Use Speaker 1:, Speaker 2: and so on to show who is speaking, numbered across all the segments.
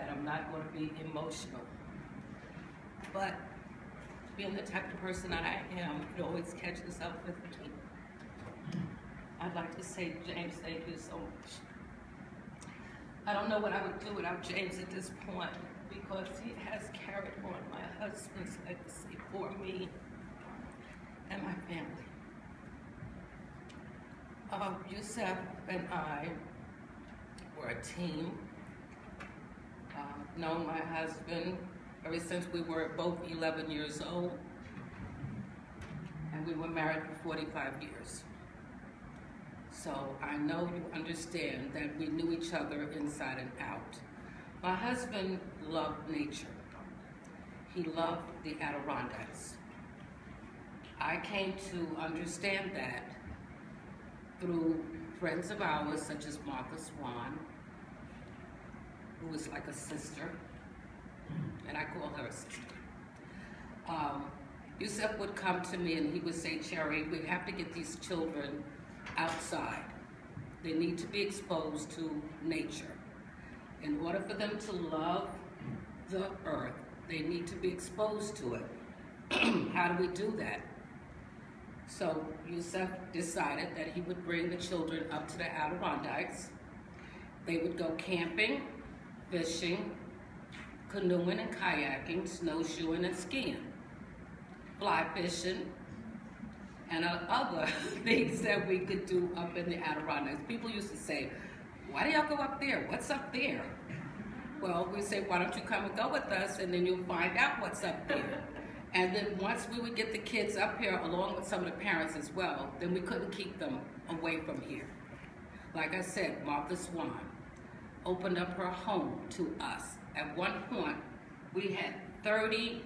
Speaker 1: that I'm not going to be emotional. But being the type of person that I am, you can always catch yourself with me. I'd like to say, James, thank you so much. I don't know what I would do without James at this point, because he has carried on my husband's legacy for me and my family. Yusef and I were a team. Known my husband ever since we were both 11 years old, and we were married for 45 years. So I know you understand that we knew each other inside and out. My husband loved nature. He loved the Adirondacks. I came to understand that through friends of ours, such as Martha Swan, who was like a sister, and I call her a sister. Yusef would come to me and he would say, Cherrie, we have to get these children outside. They need to be exposed to nature. In order for them to love the earth, they need to be exposed to it. How do we do that? So Yusef decided that he would bring the children up to the Adirondacks. They would go camping, fishing, canoeing and kayaking, snowshoeing and skiing, fly fishing, and other things that we could do up in the Adirondacks. People used to say, why do y'all go up there? What's up there? Well, we say, why don't you come and go with us, and then you'll find out what's up there. And then once we would get the kids up here, along with some of the parents as well, then we couldn't keep them away from here. Like I said, Martha Swan opened up her home to us. At one point, we had 30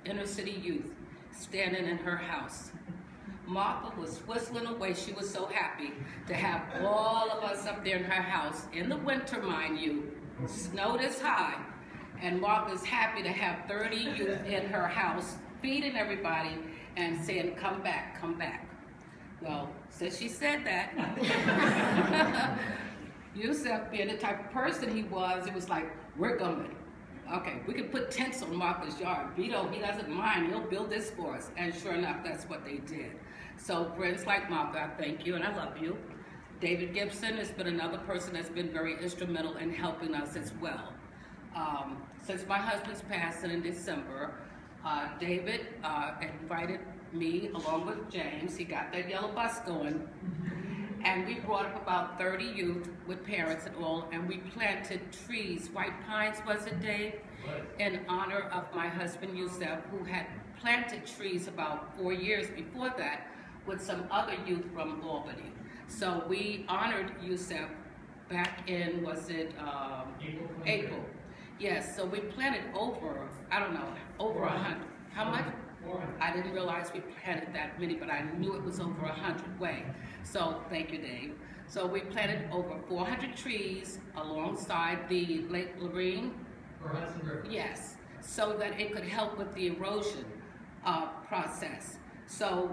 Speaker 1: inner city youth standing in her house. Martha was whistling away. She was so happy to have all of us up there in her house in the winter, mind you, snow this high. And Martha's happy to have 30 youth in her house, feeding everybody and saying, come back, come back. Well, since she said that, Yusef, being the type of person he was, it was like, we're going. Okay, we can put tents on Martha's yard. Vito, he doesn't mind, he'll build this for us. And sure enough, that's what they did. So friends like Martha, I thank you and I love you. David Gibson has been another person that's been very instrumental in helping us as well. Since my husband's passing in December, David invited me along with James. He got that yellow bus going. And we brought up about 30 youth with parents and all, and we planted trees. White pines, was it, Dave? In honor of my husband, Yusef, who had planted trees about 4 years before that with some other youth from Albany. So we honored Yusef back in, was it April? Yes, so we planted over, I don't know, over 100. How much? 400. I didn't realize we planted that many, but I knew it was over 100 way. So thank you, Dave. So we planted over 400 trees alongside the Lake Lorraine. Yes, so that it could help with the erosion process. So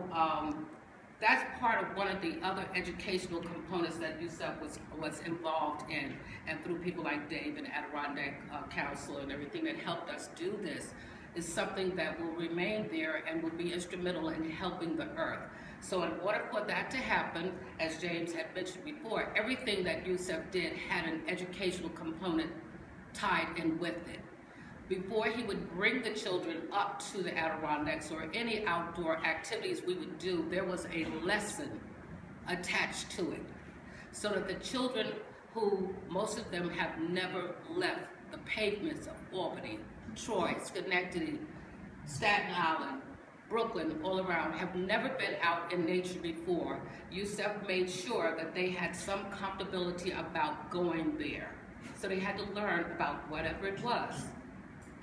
Speaker 1: that's part of one of the other educational components that Yusef was involved in, and through people like Dave and Adirondack Council and everything that helped us do this, is something that will remain there and will be instrumental in helping the earth. So in order for that to happen, as James had mentioned before, everything that Yusef did had an educational component tied in with it. Before he would bring the children up to the Adirondacks or any outdoor activities we would do, there was a lesson attached to it. So that the children, who most of them have never left the pavements of Albany, Troy, Schenectady, Staten Island, Brooklyn, all around, have never been out in nature before, Yusef made sure that they had some comfortability about going there. So they had to learn about whatever it was.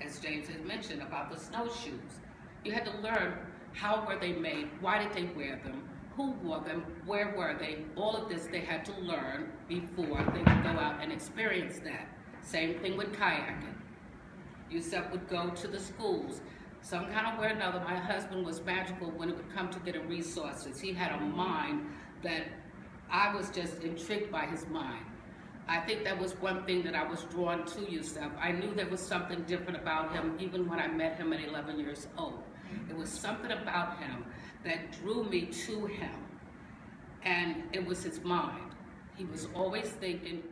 Speaker 1: As James had mentioned about the snowshoes. You had to learn how were they made, why did they wear them, who wore them, where were they. All of this they had to learn before they would go out and experience that. Same thing with kayaking. Yusef would go to the schools. Some kind of way or another, my husband was magical when it would come to getting resources. He had a mind that I was just intrigued by his mind. I think that was one thing that I was drawn to Yusef. I knew there was something different about him even when I met him at 11 years old. It was something about him that drew me to him, and it was his mind. He was always thinking